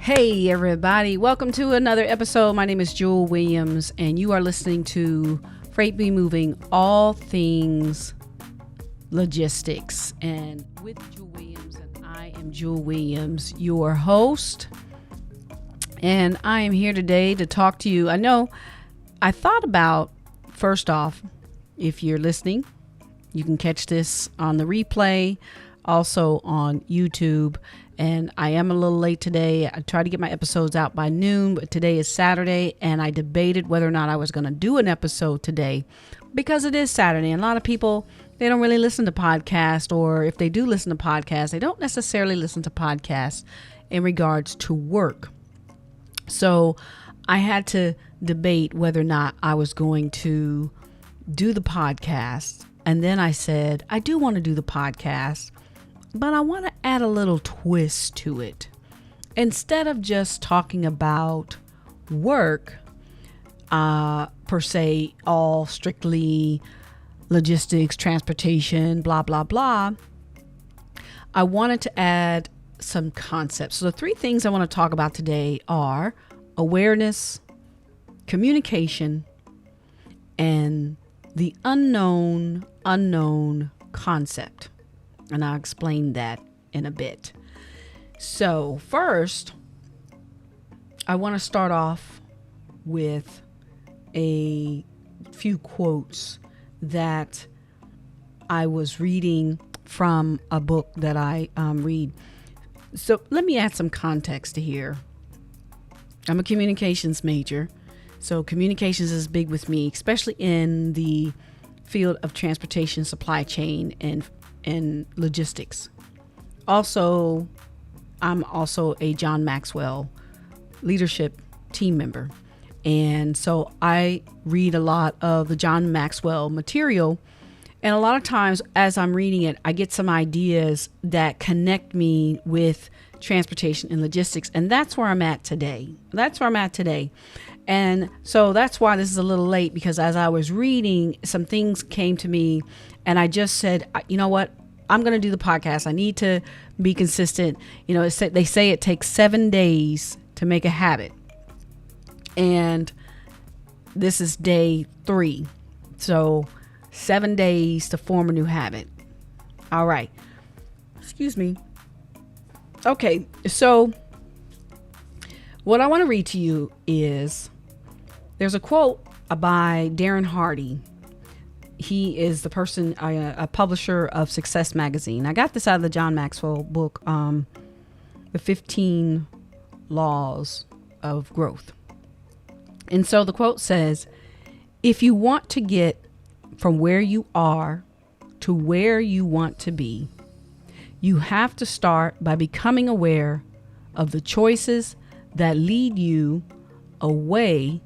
Hey everybody, welcome to another episode. My name is Jewell Williams and you are listening to Freight Be Moving, all things logistics. And with Jewell Williams, and I am Jewell Williams, your host. And I am here today to talk to you. I thought about, first off, if you're listening, you can catch this on the replay, also on YouTube. And I am a little late today. I try to get my episodes out by noon, but today is Saturday, and I debated whether or not I was going to do an episode today because it is Saturday. And a lot of people, they don't really listen to podcasts, or if they do listen to podcasts, they don't necessarily listen to podcasts in regards to work. So I had to debate whether or not I was going to do the podcast. And then I said, I do want to do the podcast, but I want to add a little twist to it. Instead of just talking about work, per se, all strictly logistics, transportation, blah, blah, blah, I wanted to add some concepts. So the three things I want to talk about today are awareness, communication, and the unknown concept. And I'll explain that in a bit. So first, I want to start off with a few quotes that I was reading from a book that I read. So let me add some context to here. I'm a communications major. So communications is big with me, especially in the field of transportation, supply chain, and logistics. Also, I'm also a John Maxwell leadership team member. And so I read a lot of the John Maxwell material. And a lot of times as I'm reading it, I get some ideas that connect me with transportation and logistics. And that's where I'm at today. And so that's why this is a little late, because as I was reading, some things came to me and I just said, you know what? I'm going to do the podcast. I need to be consistent. You know, they say it takes 7 days to make a habit. And this is day 3. So 7 days to form a new habit. All right. Excuse me. Okay. So what I want to read to you is, there's a quote by Darren Hardy. He is the person, a publisher of Success Magazine. I got this out of the John Maxwell book, The 15 Laws of Growth. And so the quote says, if you want to get from where you are to where you want to be, you have to start by becoming aware of the choices that lead you away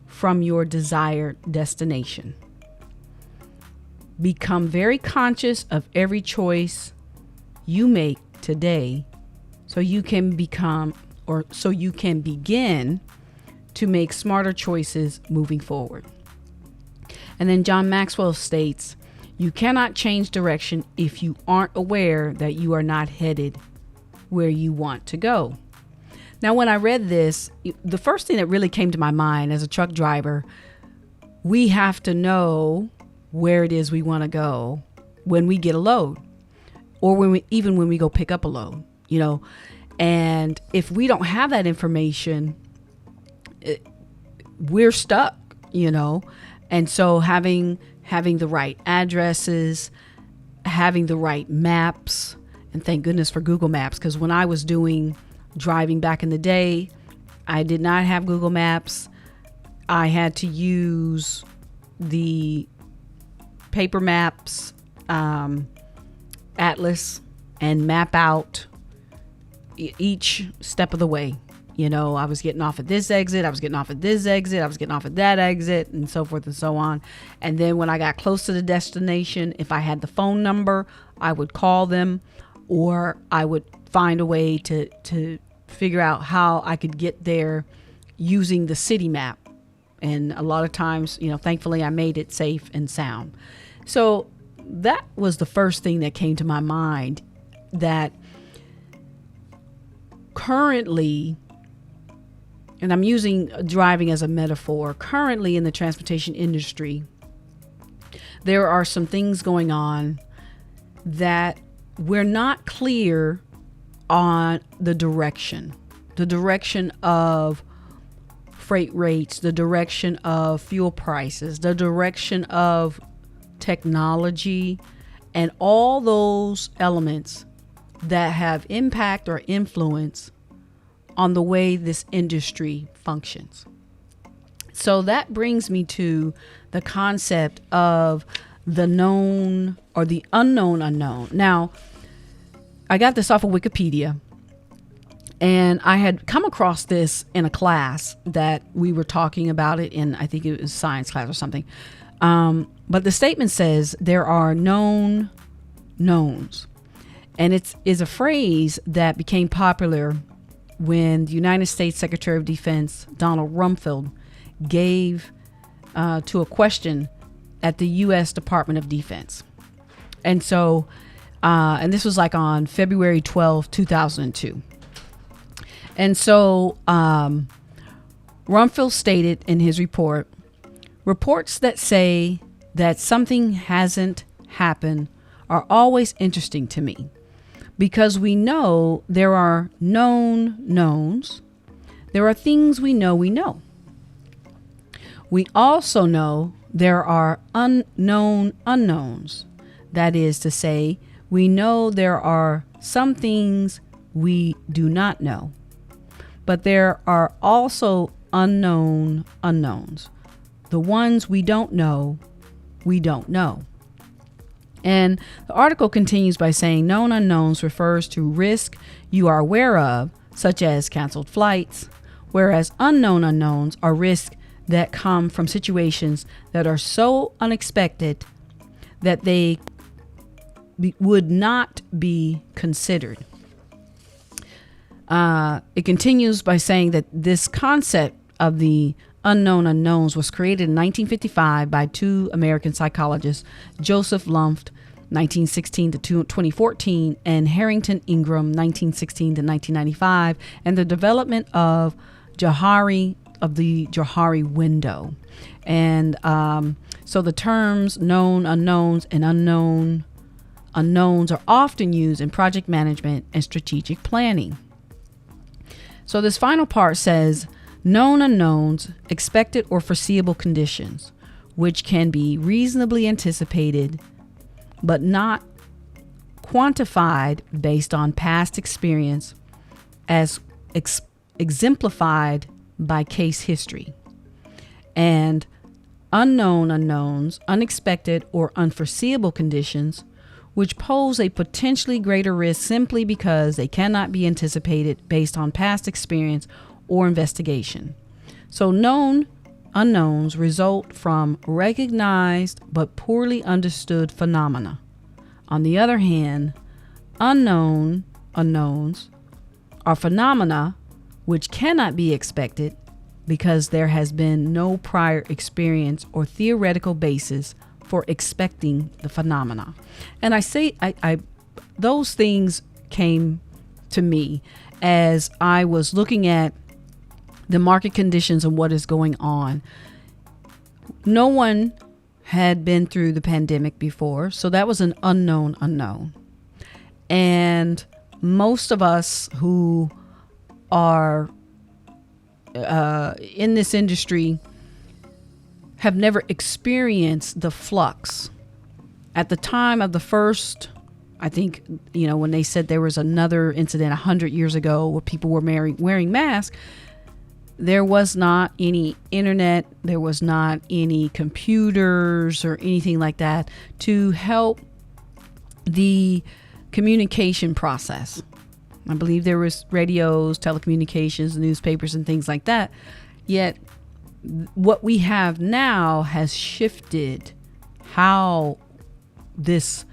from your desired destination. Become very conscious of every choice you make today so you can begin to make smarter choices moving forward. And then John Maxwell states, you cannot change direction if you aren't aware that you are not headed where you want to go. Now, when I read this, the first thing that really came to my mind as a truck driver, we have to know where it is we want to go when we get a load, or when we go pick up a load, you know. And if we don't have that information, we're stuck, you know. And so having the right addresses, having the right maps, and thank goodness for Google Maps, because when I was driving back in the day, I did not have Google Maps. I had to use the paper maps, atlas, and map out each step of the way. You know, I was getting off at this exit, I was getting off at this exit, I was getting off at that exit, and so forth and so on. And then when I got close to the destination, if I had the phone number, I would call them, or I would find a way to figure out how I could get there using the city map. And a lot of times, you know, thankfully I made it safe and sound. So that was the first thing that came to my mind, that currently, and I'm using driving as a metaphor, currently in the transportation industry, there are some things going on that we're not clear on the direction of freight rates, the direction of fuel prices, the direction of technology, and all those elements that have impact or influence on the way this industry functions. So that brings me to the concept of the known or the unknown unknown. Now, I got this off of Wikipedia, and I had come across this in a class that we were talking about it in, I think it was science class or something. But the statement says there are known knowns. And it is a phrase that became popular when the United States Secretary of Defense, Donald Rumsfeld, gave to a question at the U.S. Department of Defense. And so, and this was like on February 12, 2002. And so Rumsfeld stated in his report, reports that say that something hasn't happened are always interesting to me because we know there are known knowns. There are things we know we know. We also know there are unknown unknowns. That is to say, we know there are some things we do not know. But there are also unknown unknowns. The ones we don't know, we don't know. And the article continues by saying known unknowns refers to risk you are aware of, such as canceled flights, whereas unknown unknowns are risks that come from situations that are so unexpected that they would not be considered. It continues by saying that this concept of the unknown unknowns was created in 1955 by two American psychologists, Joseph Lumpf, 1916 to 2014, and Harrington Ingram, 1916 to 1995, and the development of the Johari window. And so the terms known unknowns and unknown unknowns are often used in project management and strategic planning. So this final part says known unknowns, expected or foreseeable conditions, which can be reasonably anticipated but not quantified based on past experience as exemplified by case history. And unknown unknowns, unexpected or unforeseeable conditions, which pose a potentially greater risk simply because they cannot be anticipated based on past experience or investigation. So known unknowns result from recognized but poorly understood phenomena. On the other hand, unknown unknowns are phenomena which cannot be expected because there has been no prior experience or theoretical basis for expecting the phenomena. And I say those things came to me as I was looking at the market conditions and what is going on. No one had been through the pandemic before, so that was an unknown unknown. And most of us who are in this industry have never experienced the flux. At the time of the first, I think, when they said there was another incident 100 years ago where people were wearing masks, there was not any internet, there was not any computers or anything like that to help the communication process. I believe there was radios, telecommunications, newspapers, and things like that. Yet what we have now has shifted how this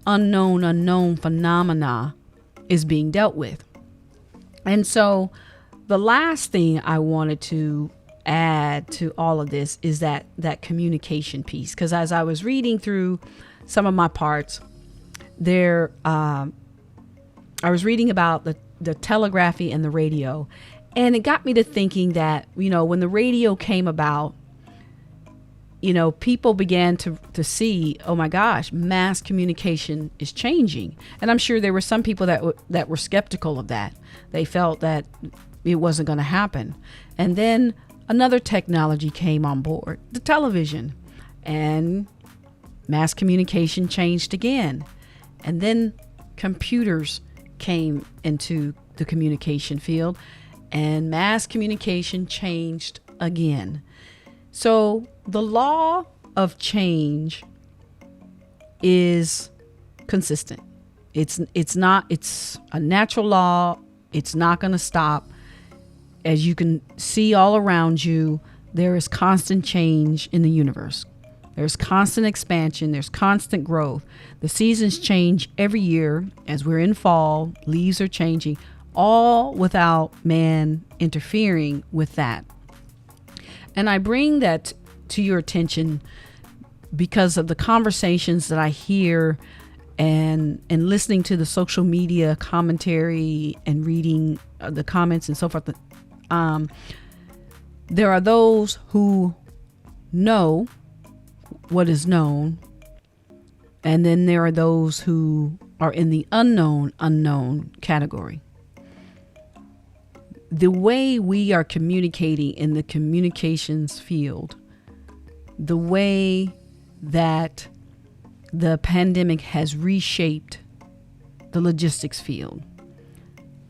unknown phenomena is being dealt with. And so the last thing I wanted to add to all of this is that communication piece. Because as I was reading through some of my parts there, I was reading about the telegraphy and the radio. And it got me to thinking that, when the radio came about, people began to see, oh my gosh, mass communication is changing. And I'm sure there were some people that were skeptical of that. They felt that it wasn't going to happen. And then another technology came on board, the television, and mass communication changed again. And then computers came into the communication field, and mass communication changed again. So the law of change is consistent. It's a natural law. It's not going to stop. As you can see all around you, there is constant change in the universe. There's constant expansion. There's constant growth. The seasons change every year. As we're in fall, leaves are changing, all without man interfering with that. And I bring that to your attention because of the conversations that I hear and listening to the social media commentary and reading the comments and so forth. There are those who know what is known, and then there are those who are in the unknown category. The way we are communicating in the communications field, the way that the pandemic has reshaped the logistics field,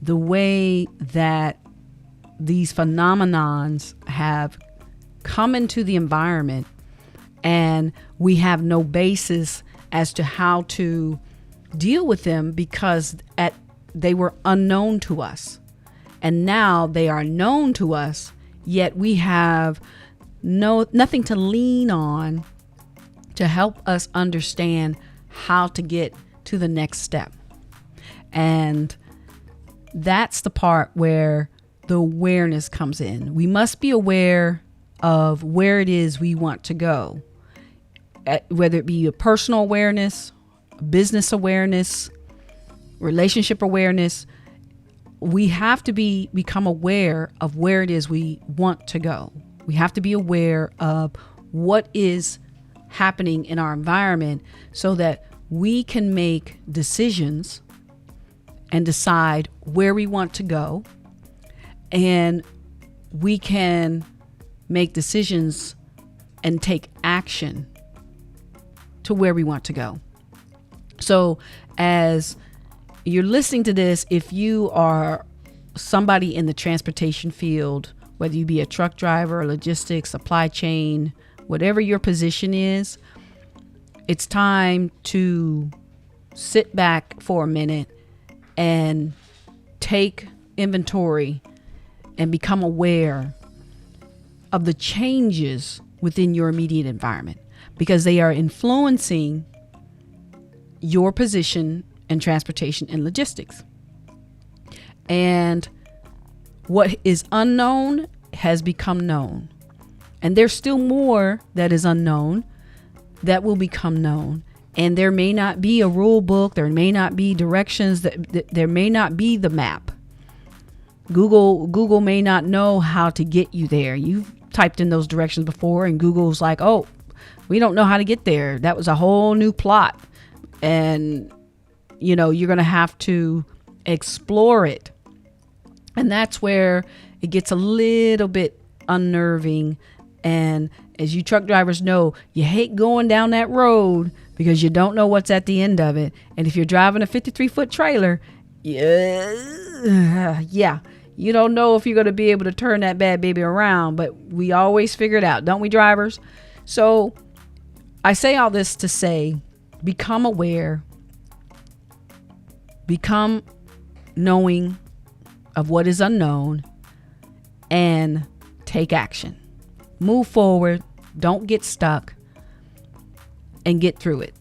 the way that these phenomenons have come into the environment, and we have no basis as to how to deal with them because they were unknown to us. And now they are known to us, yet we have nothing to lean on to help us understand how to get to the next step. And that's the part where the awareness comes in. We must be aware of where it is we want to go, whether it be a personal awareness, business awareness, relationship awareness. We have to become aware of where it is we want to go. We have to be aware of what is happening in our environment so that we can make decisions and decide where we want to go. And we can make decisions and take action to where we want to go. So as you're listening to this, if you are somebody in the transportation field, whether you be a truck driver, logistics, supply chain, whatever your position is, it's time to sit back for a minute and take inventory and become aware of the changes within your immediate environment, because they are influencing your position in transportation and logistics. And what is unknown has become known. And there's still more that is unknown that will become known. And there may not be a rule book. There may not be directions. There may not be the map. Google may not know how to get you there. You've typed in those directions before and Google's like, oh, we don't know how to get there. That was a whole new plot. And, you're going to have to explore it. And that's where it gets a little bit unnerving. And as you truck drivers know, you hate going down that road because you don't know what's at the end of it. And if you're driving a 53-foot trailer, yeah, you don't know if you're going to be able to turn that bad baby around. But we always figure it out, don't we, drivers? So I say all this to say, become aware, become knowing of what is unknown, and take action. Move forward. Don't get stuck, and get through it.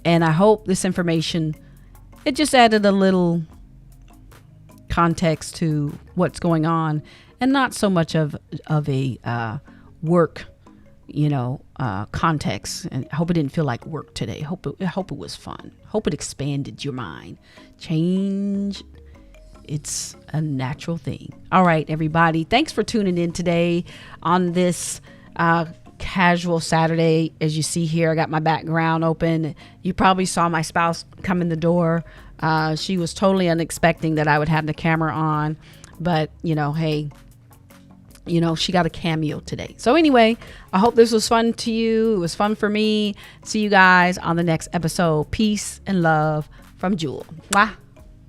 And I hope this information, it just added a little context to what's going on, and not so much of a work, context. And I hope it didn't feel like work today. I hope it was fun. Hope it expanded your mind. Change It's a natural thing. All right, everybody. Thanks for tuning in today on this casual Saturday. As you see here, I got my background open. You probably saw my spouse come in the door. She was totally unexpecting that I would have the camera on. But, hey, she got a cameo today. So anyway, I hope this was fun to you. It was fun for me. See you guys on the next episode. Peace and love from Jewell. Mwah.